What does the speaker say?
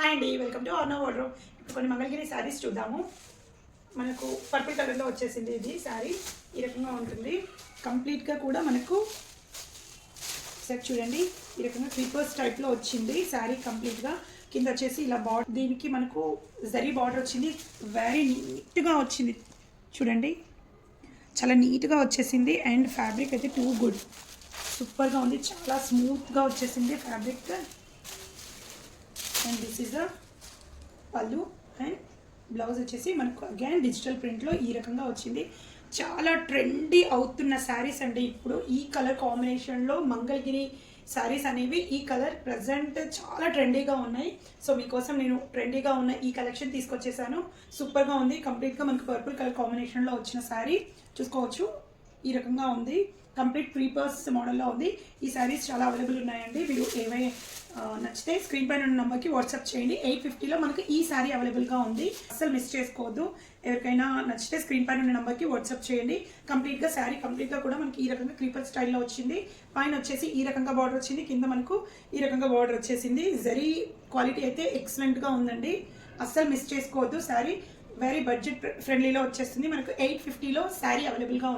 Hi అండి, welcome to or no wardrobe. ఇప్పుడు కొన్ని మంగళగిరి శారీస్ చూద్దాము. మనకు పర్పుల్ కలర్లో వచ్చేసింది. ఇది శారీ ఈ రకంగా ఉంటుంది. కంప్లీట్గా కూడా మనకు సెట్ చూడండి, ఈ రకంగా క్రీపర్స్ టైప్లో వచ్చింది శారీ కంప్లీట్గా. కింద వచ్చేసి ఇలా బార్డర్, దీనికి మనకు జరీ బార్డర్ వచ్చింది. వెరీ నీట్గా వచ్చింది చూడండి, చాలా నీట్గా వచ్చేసింది. అండ్ ఫ్యాబ్రిక్ అయితే టూ గుడ్, సూపర్గా ఉంది. చాలా స్మూత్గా వచ్చేసింది fabric. And this is the పళ్ళు అండ్ బ్లౌజ్ వచ్చేసి మనకు అగైన్ డిజిటల్ ప్రింట్లో ఈ రకంగా వచ్చింది. చాలా ట్రెండీ అవుతున్న శారీస్ అండి ఇప్పుడు. ఈ కలర్ కాంబినేషన్లో మంగళగిరి శారీస్ అనేవి ఈ కలర్ ప్రజెంట్ చాలా ట్రెండీగా ఉన్నాయి. సో మీకోసం నేను ట్రెండీగా ఉన్న ఈ కలెక్షన్ తీసుకొచ్చేసాను. సూపర్గా ఉంది. కంప్లీట్గా మనకు పర్పుల్ కలర్ కాంబినేషన్లో వచ్చిన శారీ చూసుకోవచ్చు. ఈ రకంగా ఉంది. కంప్లీట్ క్రీపర్స్ మోడల్లో ఉంది. ఈ శారీస్ చాలా అవైలబుల్ ఉన్నాయండి. మీరు ఏవైనా నచ్చితే స్క్రీన్ పైన ఉన్న నెంబర్కి వాట్సాప్ చేయండి. 850లో మనకి ఈ శారీ అవైలబుల్గా ఉంది. అస్సలు మిస్ చేసుకోవద్దు. ఎవరికైనా నచ్చితే స్క్రీన్ పైన ఉన్న నెంబర్కి వాట్సాప్ చేయండి. కంప్లీట్గా శారీ కంప్లీట్గా కూడా మనకి ఈ రకంగా క్రీపర్ స్టైల్లో వచ్చింది. పైన వచ్చేసి ఈ రకంగా బార్డర్ వచ్చింది, కింద మనకు ఈ రకంగా బార్డర్ వచ్చేసింది. జరీ క్వాలిటీ అయితే ఎక్సలెంట్గా ఉందండి. అస్సలు మిస్ చేసుకోవద్దు. శారీ వెరీ బడ్జెట్ ఫ్రెండ్లీలో వచ్చేస్తుంది. మనకు 850లో శారీ అవైలబుల్గా ఉంది.